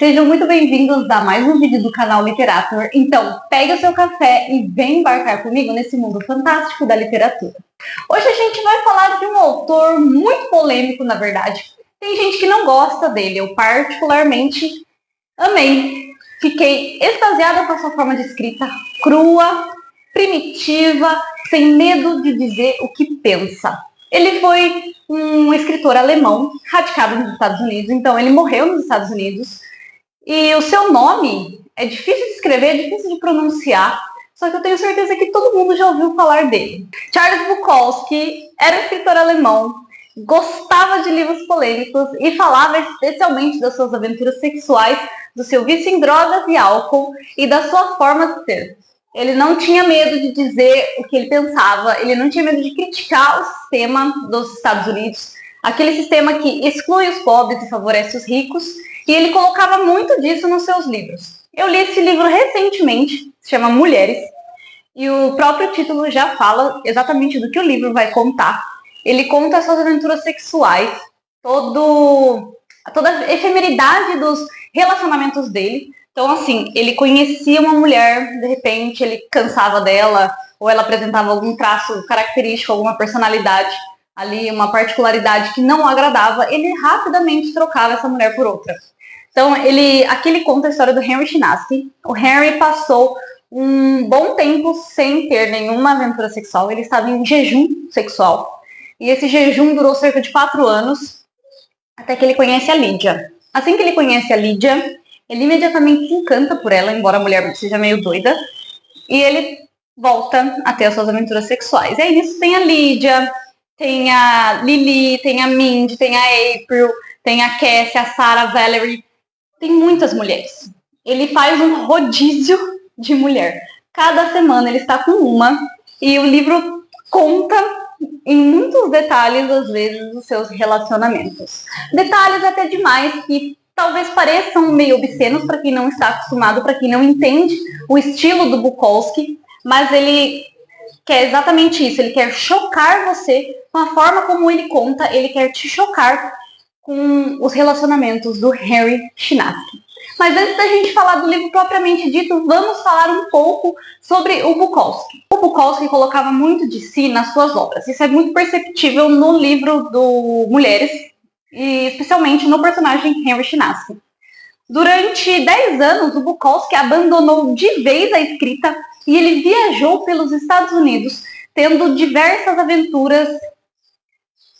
Sejam muito bem-vindos a mais um vídeo do canal Literator. Então, pegue o seu café e vem embarcar comigo nesse mundo fantástico da literatura. Hoje a gente vai falar de um autor muito polêmico, na verdade. Tem gente que não gosta dele, eu particularmente amei. Fiquei extasiada com a sua forma de escrita, crua, primitiva, sem medo de dizer o que pensa. Ele foi um escritor alemão, radicado nos Estados Unidos, então ele morreu nos Estados Unidos. E o seu nome é difícil de escrever, é difícil de pronunciar, só que eu tenho certeza que todo mundo já ouviu falar dele. Charles Bukowski era um escritor alemão, gostava de livros polêmicos e falava especialmente das suas aventuras sexuais, do seu vício em drogas e álcool e da sua forma de ser. Ele não tinha medo de dizer o que ele pensava, ele não tinha medo de criticar o sistema dos Estados Unidos, aquele sistema que exclui os pobres e favorece os ricos, e ele colocava muito disso nos seus livros. Eu li esse livro recentemente, se chama Mulheres, e o próprio título já fala exatamente do que o livro vai contar. Ele conta as suas aventuras sexuais, toda a efemeridade dos relacionamentos dele. Então, assim, ele conhecia uma mulher, de repente ele cansava dela, ou ela apresentava algum traço característico, alguma personalidade ali, uma particularidade que não o agradava, ele rapidamente trocava essa mulher por outra. Então, aqui ele conta a história do Henry Chinaski. O Henry passou um bom tempo sem ter nenhuma aventura sexual, ele estava em jejum sexual. E esse jejum durou cerca de 4 anos, até que ele conhece a Lídia. Assim que ele conhece a Lídia, ele imediatamente se encanta por ela, embora a mulher seja meio doida, e ele volta a ter as suas aventuras sexuais. E aí nisso tem a Lídia, tem a Lily, tem a Mindy, tem a April, tem a Cassie, a Sarah, a Valerie. Tem muitas mulheres. Ele faz um rodízio de mulher. Cada semana ele está com uma, e o livro conta em muitos detalhes, às vezes, os seus relacionamentos. Detalhes até demais que talvez pareçam meio obscenos para quem não está acostumado, para quem não entende o estilo do Bukowski, mas ele quer exatamente isso, ele quer chocar você com a forma como ele conta, ele quer te chocar com os relacionamentos do Henry Chinaski. Mas antes da gente falar do livro propriamente dito, vamos falar um pouco sobre o Bukowski. O Bukowski colocava muito de si nas suas obras. Isso é muito perceptível no livro do Mulheres, e especialmente no personagem Henry Chinaski. Durante 10 anos, o Bukowski abandonou de vez a escrita e ele viajou pelos Estados Unidos, tendo diversas aventuras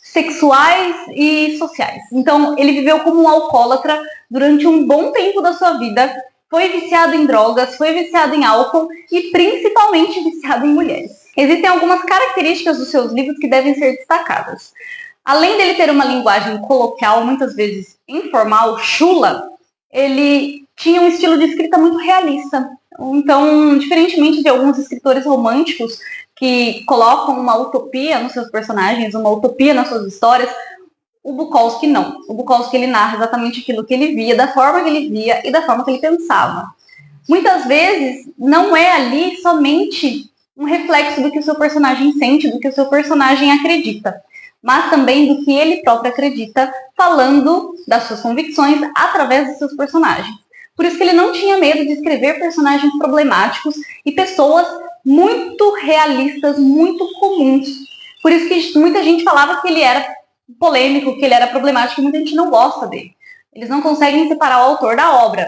sexuais e sociais. Então, ele viveu como um alcoólatra durante um bom tempo da sua vida, foi viciado em drogas, foi viciado em álcool e principalmente viciado em mulheres. Existem algumas características dos seus livros que devem ser destacadas. Além dele ter uma linguagem coloquial, muitas vezes informal, chula, ele tinha um estilo de escrita muito realista. Então, diferentemente de alguns escritores românticos que colocam uma utopia nos seus personagens, uma utopia nas suas histórias, o Bukowski não. O Bukowski ele narra exatamente aquilo que ele via, da forma que ele via e da forma que ele pensava. Muitas vezes não é ali somente um reflexo do que o seu personagem sente, do que o seu personagem acredita, mas também do que ele próprio acredita, falando das suas convicções através dos seus personagens. Por isso que ele não tinha medo de escrever personagens problemáticos e pessoas muito realistas, muito comuns. Por isso que muita gente falava que ele era polêmico, que ele era problemático, e muita gente não gosta dele. Eles não conseguem separar o autor da obra.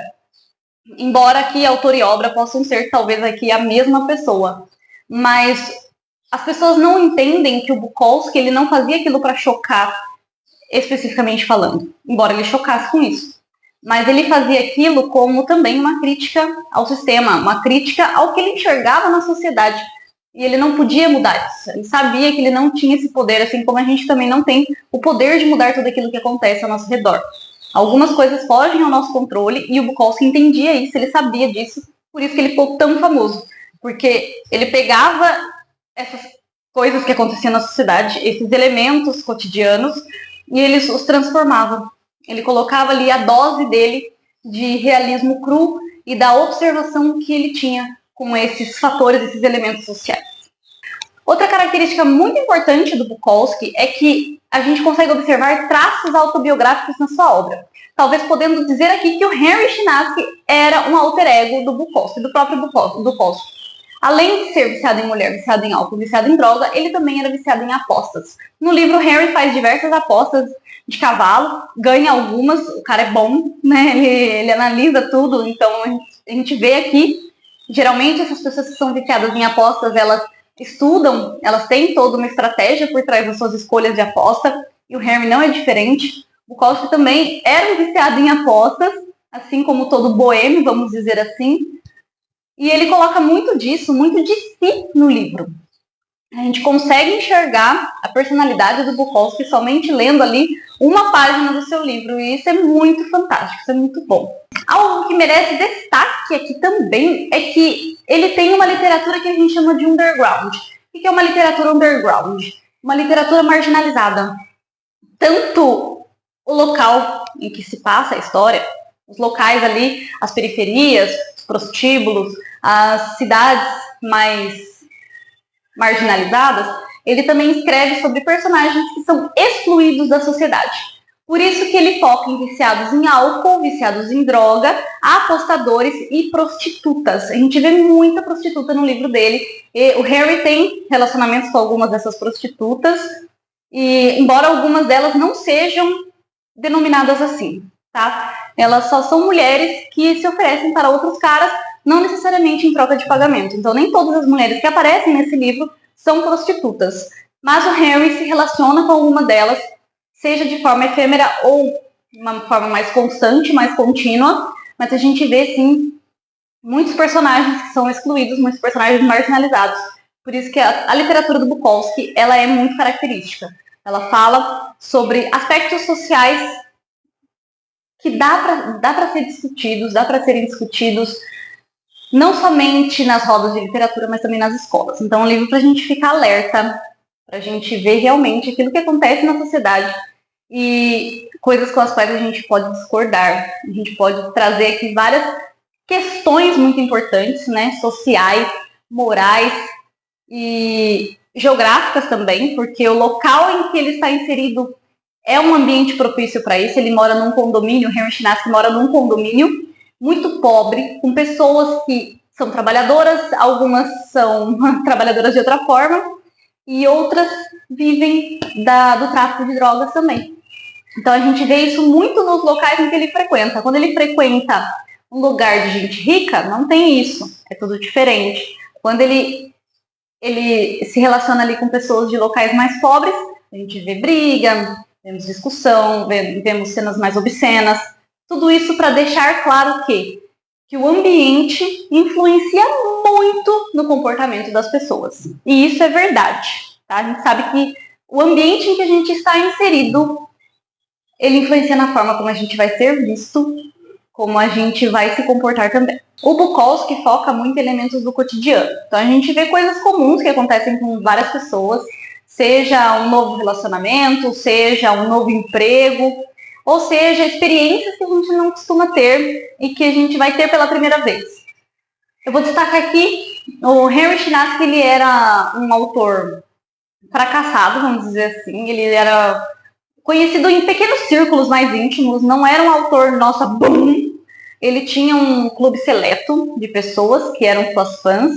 Embora aqui autor e obra possam ser talvez aqui a mesma pessoa. Mas as pessoas não entendem que o Bukowski ele não fazia aquilo para chocar, especificamente falando, embora ele chocasse com isso. Mas ele fazia aquilo como também uma crítica ao sistema, uma crítica ao que ele enxergava na sociedade. E ele não podia mudar isso. Ele sabia que ele não tinha esse poder, assim como a gente também não tem o poder de mudar tudo aquilo que acontece ao nosso redor. Algumas coisas fogem ao nosso controle e o Bukowski entendia isso, ele sabia disso, por isso que ele ficou tão famoso. Porque ele pegava essas coisas que aconteciam na sociedade, esses elementos cotidianos, e ele os transformava. Ele colocava ali a dose dele de realismo cru e da observação que ele tinha com esses fatores, esses elementos sociais. Outra característica muito importante do Bukowski é que a gente consegue observar traços autobiográficos na sua obra. Talvez podendo dizer aqui que o Henry Chinaski era um alter ego do Bukowski, do próprio Bukowski. Além de ser viciado em mulher, viciado em álcool, viciado em droga, ele também era viciado em apostas. No livro, Henry faz diversas apostas de cavalo, ganha algumas, o cara é bom, né? Ele analisa tudo, então a gente vê aqui, geralmente essas pessoas que são viciadas em apostas, elas estudam, elas têm toda uma estratégia por trás das suas escolhas de aposta, e o Henry não é diferente. O Bukowski também era um viciado em apostas, assim como todo boêmio, vamos dizer assim, e ele coloca muito disso, muito de si no livro. A gente consegue enxergar a personalidade do Bukowski somente lendo ali uma página do seu livro, e isso é muito fantástico, isso é muito bom. Algo que merece destaque aqui também é que ele tem uma literatura que a gente chama de underground. O que é uma literatura underground? Uma literatura marginalizada. Tanto o local em que se passa a história, os locais ali, as periferias, os prostíbulos, as cidades mais marginalizadas, ele também escreve sobre personagens que são excluídos da sociedade. Por isso que ele foca em viciados em álcool, viciados em droga, apostadores e prostitutas. A gente vê muita prostituta no livro dele. E o Harry tem relacionamentos com algumas dessas prostitutas, e embora algumas delas não sejam denominadas assim, tá? Elas só são mulheres que se oferecem para outros caras, não necessariamente em troca de pagamento. Então, nem todas as mulheres que aparecem nesse livro são prostitutas. Mas o Harry se relaciona com alguma delas, seja de forma efêmera ou de uma forma mais constante, mais contínua. Mas a gente vê, sim, muitos personagens que são excluídos, muitos personagens marginalizados. Por isso que a literatura do Bukowski, ela é muito característica. Ela fala sobre aspectos sociais que dá para ser discutidos, dá para serem discutidos não somente nas rodas de literatura, mas também nas escolas. Então, é um livro para a gente ficar alerta, para a gente ver realmente aquilo que acontece na sociedade e coisas com as quais a gente pode discordar. A gente pode trazer aqui várias questões muito importantes, né, sociais, morais e geográficas também, porque o local em que ele está inserido é um ambiente propício para isso. Ele mora num condomínio, o Henry Chinaski mora num condomínio muito pobre, com pessoas que são trabalhadoras, algumas são trabalhadoras de outra forma, e outras vivem do tráfico de drogas também. Então a gente vê isso muito nos locais em que ele frequenta. Quando ele frequenta um lugar de gente rica, não tem isso, é tudo diferente. Quando ele se relaciona ali com pessoas de locais mais pobres, a gente vê briga, vemos discussão, vemos cenas mais obscenas. Tudo isso para deixar claro que o ambiente influencia muito no comportamento das pessoas. E isso é verdade. Tá? A gente sabe que o ambiente em que a gente está inserido, ele influencia na forma como a gente vai ser visto, como a gente vai se comportar também. O Bukowski foca muito em elementos do cotidiano. Então a gente vê coisas comuns que acontecem com várias pessoas, seja um novo relacionamento, seja um novo emprego, ou seja, experiências que a gente não costuma ter e que a gente vai ter pela primeira vez. Eu vou destacar aqui, o Henry Chinaski, ele era um autor fracassado, vamos dizer assim. Ele era conhecido em pequenos círculos mais íntimos, não era um autor, nossa, bom. Ele tinha um clube seleto de pessoas que eram suas fãs,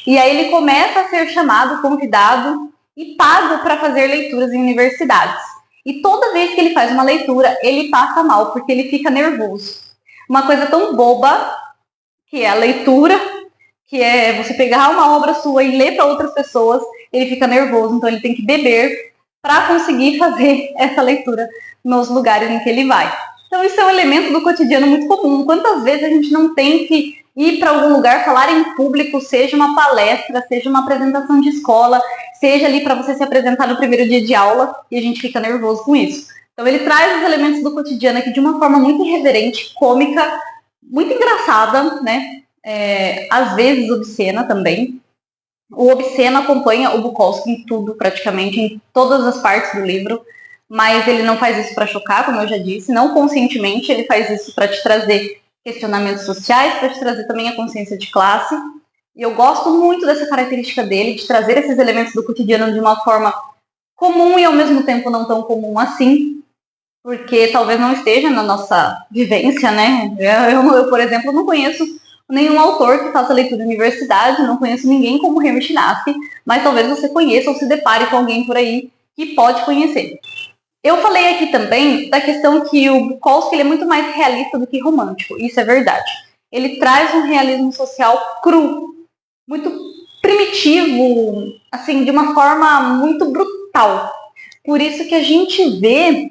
e aí ele começa a ser chamado, convidado e pago para fazer leituras em universidades. E toda vez que ele faz uma leitura, ele passa mal, porque ele fica nervoso. Uma coisa tão boba, que é a leitura, que é você pegar uma obra sua e ler para outras pessoas, ele fica nervoso, então ele tem que beber para conseguir fazer essa leitura nos lugares em que ele vai. Então isso é um elemento do cotidiano muito comum. Quantas vezes a gente não tem que ir para algum lugar, falar em público, seja uma palestra, seja uma apresentação de escola, seja ali para você se apresentar no primeiro dia de aula, e a gente fica nervoso com isso. Então ele traz os elementos do cotidiano aqui de uma forma muito irreverente, cômica, muito engraçada, né? Às vezes obscena também. O obsceno acompanha o Bukowski em tudo, praticamente, em todas as partes do livro, mas ele não faz isso para chocar, como eu já disse, não conscientemente, ele faz isso para te trazer questionamentos sociais, para te trazer também a consciência de classe. E eu gosto muito dessa característica dele, de trazer esses elementos do cotidiano de uma forma comum e ao mesmo tempo não tão comum assim, porque talvez não esteja na nossa vivência, né? Eu, por exemplo, não conheço nenhum autor que faça leitura de universidade, não conheço ninguém como Henry Chinaski, mas talvez você conheça ou se depare com alguém por aí que pode conhecer. Eu falei aqui também da questão que o Bukowski ele é muito mais realista do que romântico, isso é verdade. Ele traz um realismo social cru, muito primitivo, assim, de uma forma muito brutal. Por isso que a gente vê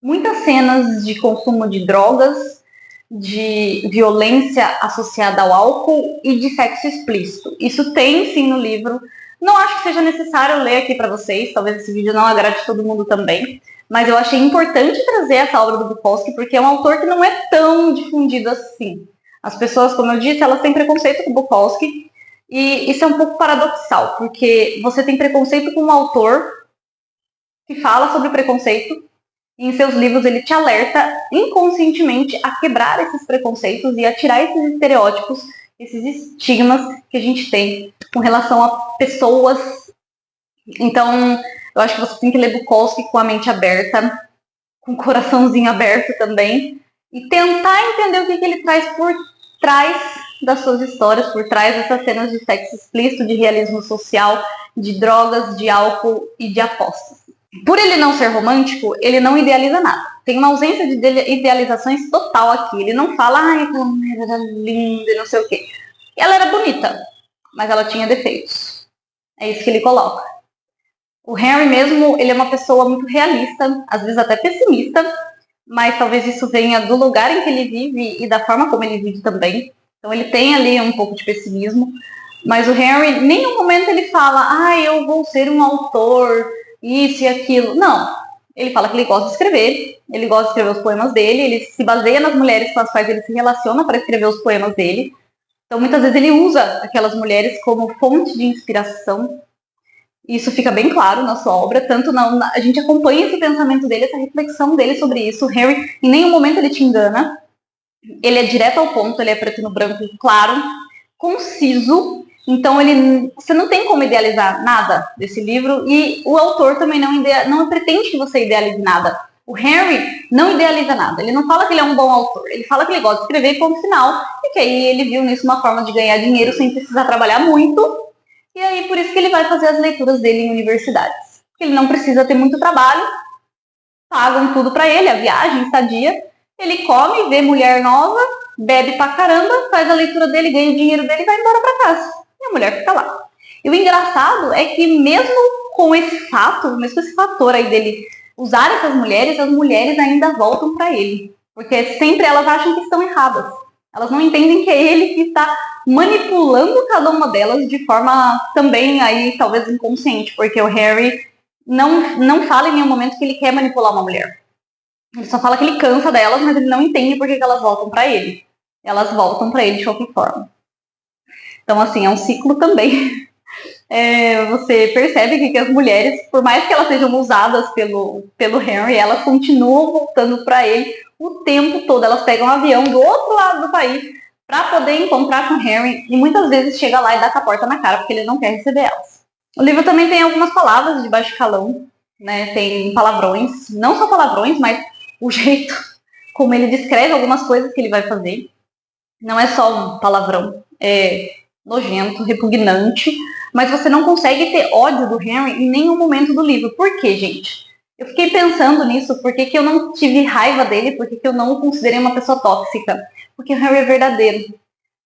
muitas cenas de consumo de drogas, de violência associada ao álcool e de sexo explícito. Isso tem sim no livro. Não acho que seja necessário ler aqui para vocês, talvez esse vídeo não agrade todo mundo também, mas eu achei importante trazer essa obra do Bukowski porque é um autor que não é tão difundido assim. As pessoas, como eu disse, elas têm preconceito com o Bukowski e isso é um pouco paradoxal, porque você tem preconceito com um autor que fala sobre o preconceito e em seus livros ele te alerta inconscientemente a quebrar esses preconceitos e a tirar esses estereótipos, esses estigmas que a gente tem com relação a pessoas. Então, eu acho que você tem que ler Bukowski com a mente aberta, com o coraçãozinho aberto também, e tentar entender o que ele traz por trás das suas histórias, por trás dessas cenas de sexo explícito, de realismo social, de drogas, de álcool e de apostas. Por ele não ser romântico, ele não idealiza nada. Tem uma ausência de idealizações total aqui. Ele não fala, ai, aquela mulher era linda e não sei o quê. Ela era bonita, mas ela tinha defeitos. É isso que ele coloca. O Henry mesmo, ele é uma pessoa muito realista, às vezes até pessimista, mas talvez isso venha do lugar em que ele vive e da forma como ele vive também. Então ele tem ali um pouco de pessimismo, mas o Henry, em nenhum momento ele fala, eu vou ser um autor, isso e aquilo. Não, ele fala que ele gosta de escrever, ele gosta de escrever os poemas dele, ele se baseia nas mulheres com as quais ele se relaciona para escrever os poemas dele. Então muitas vezes ele usa aquelas mulheres como fonte de inspiração. Isso fica bem claro na sua obra, tanto a gente acompanha esse pensamento dele, essa reflexão dele sobre isso. O Henry, em nenhum momento ele te engana, ele é direto ao ponto, ele é preto no branco, claro, conciso, então você não tem como idealizar nada desse livro, e o autor também não pretende que você idealize nada. O Henry não idealiza nada, ele não fala que ele é um bom autor, ele fala que ele gosta de escrever e ponto final, e que aí ele viu nisso uma forma de ganhar dinheiro sem precisar trabalhar muito, e aí por isso que ele vai fazer as leituras dele em universidades. Ele não precisa ter muito trabalho, pagam tudo para ele, a viagem, a estadia, ele come, vê mulher nova, bebe pra caramba, faz a leitura dele, ganha o dinheiro dele e vai embora pra casa. E a mulher fica lá. E o engraçado é que mesmo com esse fato, mesmo com esse fator aí dele usar essas mulheres, as mulheres ainda voltam para ele. Porque sempre elas acham que estão erradas. Elas não entendem que é ele que está manipulando cada uma delas de forma também aí talvez inconsciente, porque o Harry não fala em nenhum momento que ele quer manipular uma mulher. Ele só fala que ele cansa delas, mas ele não entende por que elas voltam para ele. Elas voltam para ele de qualquer forma. Então, assim, é um ciclo também. Você percebe que as mulheres, por mais que elas sejam usadas pelo Henry, elas continuam voltando para ele o tempo todo. Elas pegam um avião do outro lado do país para poder encontrar com o Henry e muitas vezes chega lá e dá com a porta na cara porque ele não quer receber elas. O livro também tem algumas palavras de baixo calão, né? Tem palavrões, não só palavrões, mas o jeito como ele descreve algumas coisas que ele vai fazer. Não é só um palavrão, é nojento, repugnante, mas você não consegue ter ódio do Henry em nenhum momento do livro. Por quê, gente? Eu fiquei pensando nisso, por que eu não tive raiva dele, por que eu não o considerei uma pessoa tóxica? Porque o Henry é verdadeiro.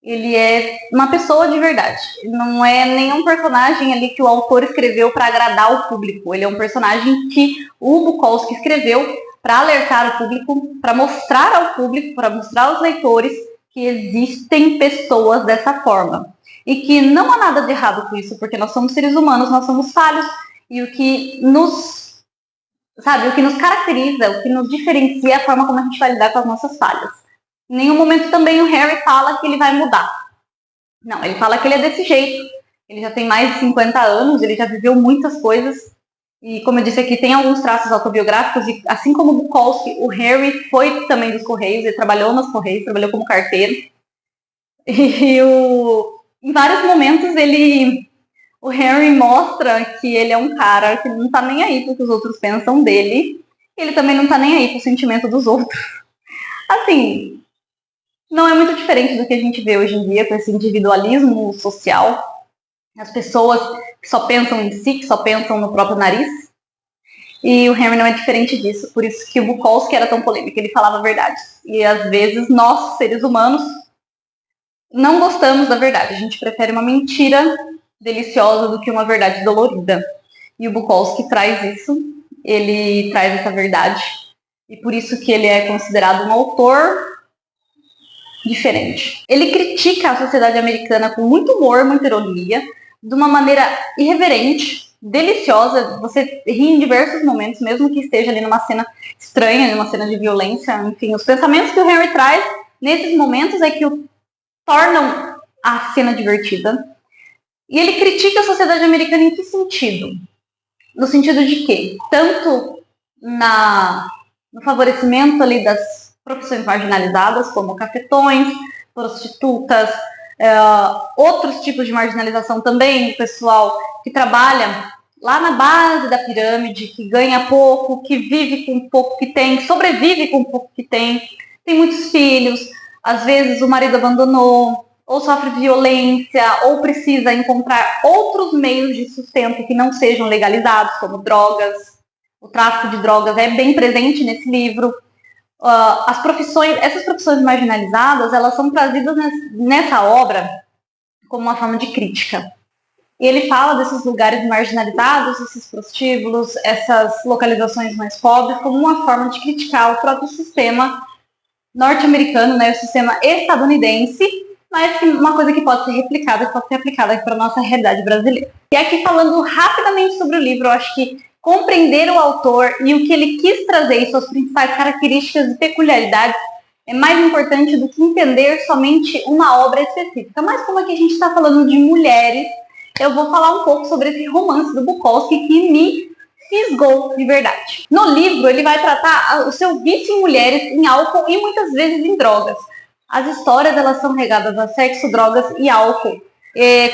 Ele é uma pessoa de verdade. Não é nenhum personagem ali que o autor escreveu para agradar o público. Ele é um personagem que o Bukowski escreveu para alertar o público, para mostrar ao público, para mostrar aos leitores que existem pessoas dessa forma. E que não há nada de errado com isso, porque nós somos seres humanos, nós somos falhos, e o que nos caracteriza, o que nos diferencia é a forma como a gente vai lidar com as nossas falhas. Em nenhum momento também o Harry fala que ele vai mudar. Não, ele fala que ele é desse jeito. Ele já tem mais de 50 anos, ele já viveu muitas coisas. E como eu disse aqui, tem alguns traços autobiográficos. E assim como o Bukowski, o Harry foi também dos Correios, ele trabalhou nos Correios, trabalhou como carteiro. E Em vários momentos o Henry mostra que ele é um cara que não tá nem aí pro que os outros pensam dele. Ele também não tá nem aí pro sentimento dos outros. Assim, não é muito diferente do que a gente vê hoje em dia com esse individualismo social. As pessoas que só pensam em si, que só pensam no próprio nariz. E o Henry não é diferente disso. Por isso que o Bukowski era tão polêmico. Ele falava a verdade. E às vezes nós, seres humanos, não gostamos da verdade. A gente prefere uma mentira deliciosa do que uma verdade dolorida. E o Bukowski traz isso. Ele traz essa verdade. E por isso que ele é considerado um autor diferente. Ele critica a sociedade americana com muito humor, muita ironia, de uma maneira irreverente, deliciosa. Você ri em diversos momentos, mesmo que esteja ali numa cena estranha, numa cena de violência. Enfim, os pensamentos que o Henry traz nesses momentos é que o tornam a cena divertida. E ele critica a sociedade americana em que sentido? No sentido de que, tanto no favorecimento ali das profissões marginalizadas, como cafetões, prostitutas, outros tipos de marginalização também, o pessoal que trabalha lá na base da pirâmide, que ganha pouco, que vive com o pouco que tem, sobrevive com o pouco que tem muitos filhos, às vezes o marido abandonou, ou sofre violência, ou precisa encontrar outros meios de sustento que não sejam legalizados, como drogas. O tráfico de drogas é bem presente nesse livro. Essas profissões marginalizadas, elas são trazidas nessa obra como uma forma de crítica. E ele fala desses lugares marginalizados, esses prostíbulos, essas localizações mais pobres, como uma forma de criticar o próprio sistema norte-americano, né, o sistema estadunidense, mas uma coisa que pode ser replicada, que pode ser aplicada para a nossa realidade brasileira. E aqui, falando rapidamente sobre o livro, eu acho que compreender o autor e o que ele quis trazer e suas principais características e peculiaridades é mais importante do que entender somente uma obra específica. Mas como aqui a gente está falando de mulheres, eu vou falar um pouco sobre esse romance do Bukowski que me fisgou de verdade. No livro, ele vai tratar o seu vício em mulheres, em álcool e muitas vezes em drogas. As histórias, elas são regadas a sexo, drogas e álcool.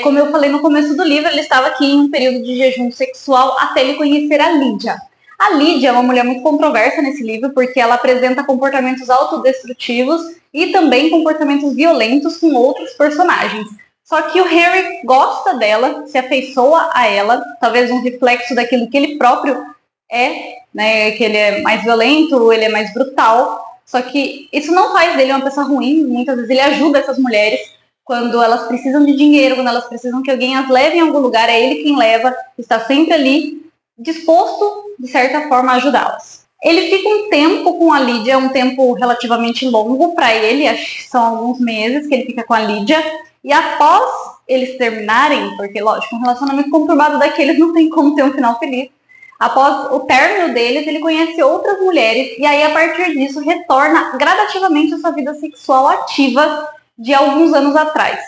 Como eu falei no começo do livro, ele estava aqui em um período de jejum sexual até ele conhecer a Lídia. A Lídia é uma mulher muito controversa nesse livro, porque ela apresenta comportamentos autodestrutivos e também comportamentos violentos com outros personagens. Só que o Harry gosta dela, se afeiçoa a ela, talvez um reflexo daquilo que ele próprio é, né, que ele é mais violento, ele é mais brutal. Só que isso não faz dele uma pessoa ruim. Muitas vezes ele ajuda essas mulheres quando elas precisam de dinheiro, quando elas precisam que alguém as leve em algum lugar, é ele quem leva, está sempre ali disposto, de certa forma, a ajudá-las. Ele fica um tempo com a Lídia, um tempo relativamente longo para ele, acho que são alguns meses que ele fica com a Lídia, e após eles terminarem, porque, lógico, um relacionamento conturbado daqueles não tem como ter um final feliz, após o término deles, ele conhece outras mulheres, e aí, a partir disso, retorna gradativamente a sua vida sexual ativa de alguns anos atrás.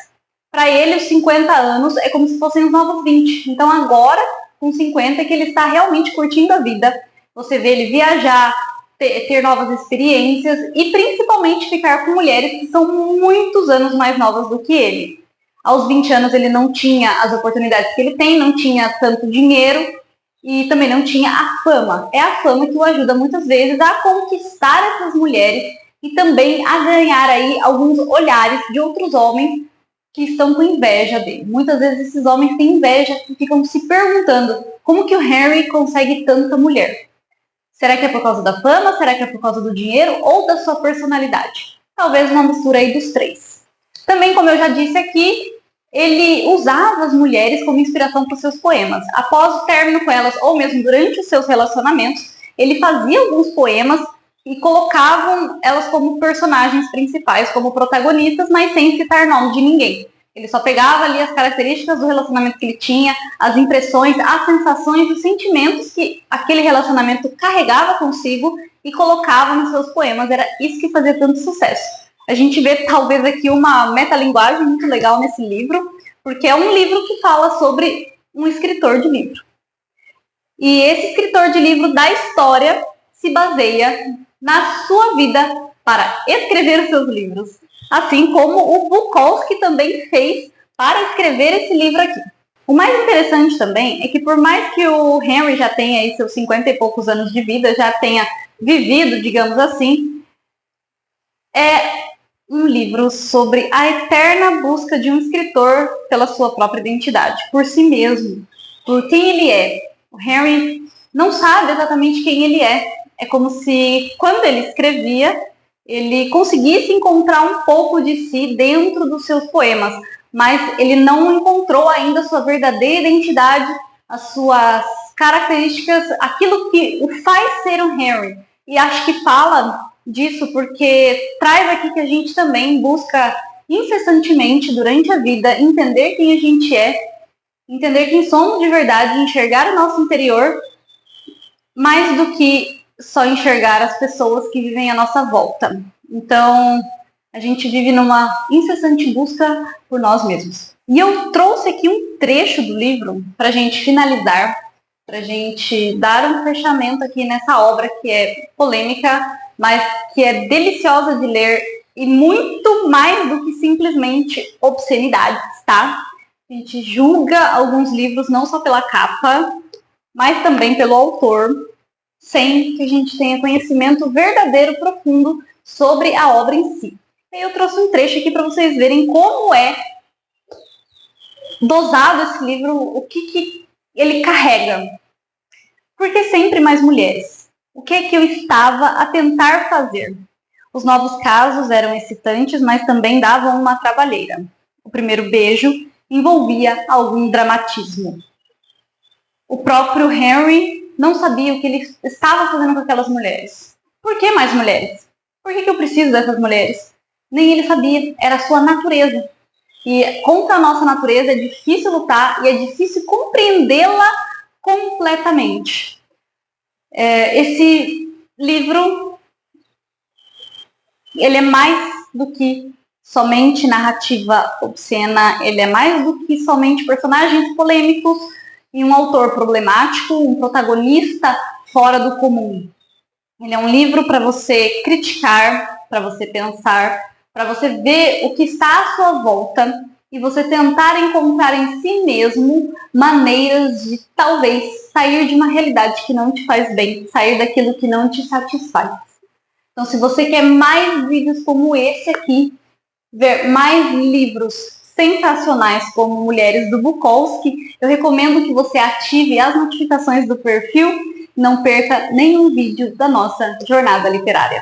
Para ele, os 50 anos é como se fossem os novos 20. Então, agora, com 50, é que ele está realmente curtindo a vida. Você vê ele viajar, ter novas experiências e, principalmente, ficar com mulheres que são muitos anos mais novas do que ele. Aos 20 anos, ele não tinha as oportunidades que ele tem, não tinha tanto dinheiro e também não tinha a fama. É a fama que o ajuda, muitas vezes, a conquistar essas mulheres e também a ganhar aí alguns olhares de outros homens que estão com inveja dele. Muitas vezes esses homens têm inveja e ficam se perguntando como que o Harry consegue tanta mulher. Será que é por causa da fama? Será que é por causa do dinheiro? Ou da sua personalidade? Talvez uma mistura aí dos três. Também, como eu já disse aqui, ele usava as mulheres como inspiração para os seus poemas. Após o término com elas, ou mesmo durante os seus relacionamentos, ele fazia alguns poemas e colocavam elas como personagens principais, como protagonistas, mas sem citar nome de ninguém. Ele só pegava ali as características do relacionamento que ele tinha, as impressões, as sensações, os sentimentos que aquele relacionamento carregava consigo e colocava nos seus poemas. Era isso que fazia tanto sucesso. A gente vê talvez aqui uma metalinguagem muito legal nesse livro, porque é um livro que fala sobre um escritor de livro. E esse escritor de livro da história se baseia na sua vida para escrever os seus livros. Assim como o Bukowski também fez para escrever esse livro aqui. O mais interessante também é que por mais que o Henry já tenha aí seus 50 e poucos anos de vida, já tenha vivido, digamos assim, é um livro sobre a eterna busca de um escritor pela sua própria identidade, por si mesmo, por quem ele é. O Henry não sabe exatamente quem ele é. É como se, quando ele escrevia, ele conseguisse encontrar um pouco de si dentro dos seus poemas, mas ele não encontrou ainda a sua verdadeira identidade, as suas características, aquilo que o faz ser um Henry. E acho que fala disso porque traz aqui que a gente também busca incessantemente durante a vida entender quem a gente é, entender quem somos de verdade, enxergar o nosso interior, mais do que só enxergar as pessoas que vivem à nossa volta. Então, a gente vive numa incessante busca por nós mesmos. E eu trouxe aqui um trecho do livro para a gente finalizar, para a gente dar um fechamento aqui nessa obra que é polêmica, mas que é deliciosa de ler e muito mais do que simplesmente obscenidades, tá? A gente julga alguns livros não só pela capa, mas também pelo autor, sem que a gente tenha conhecimento verdadeiro, profundo sobre a obra em si. E eu trouxe um trecho aqui para vocês verem como é dosado esse livro, o que ele carrega. Por que sempre mais mulheres? O que é que eu estava a tentar fazer? Os novos casos eram excitantes, mas também davam uma trabalheira. O primeiro beijo envolvia algum dramatismo. O próprio Henry não sabia o que ele estava fazendo com aquelas mulheres. Por que mais mulheres? Por que eu preciso dessas mulheres? Nem ele sabia, era a sua natureza. E contra a nossa natureza é difícil lutar e é difícil compreendê-la completamente. Esse livro, ele é mais do que somente narrativa obscena, ele é mais do que somente personagens polêmicos e um autor problemático, um protagonista fora do comum. Ele é um livro para você criticar, para você pensar, para você ver o que está à sua volta e você tentar encontrar em si mesmo maneiras de talvez sair de uma realidade que não te faz bem, sair daquilo que não te satisfaz. Então, se você quer mais vídeos como esse aqui, ver mais livros sensacionais como Mulheres do Bukowski, eu recomendo que você ative as notificações do perfil, não perca nenhum vídeo da nossa jornada literária.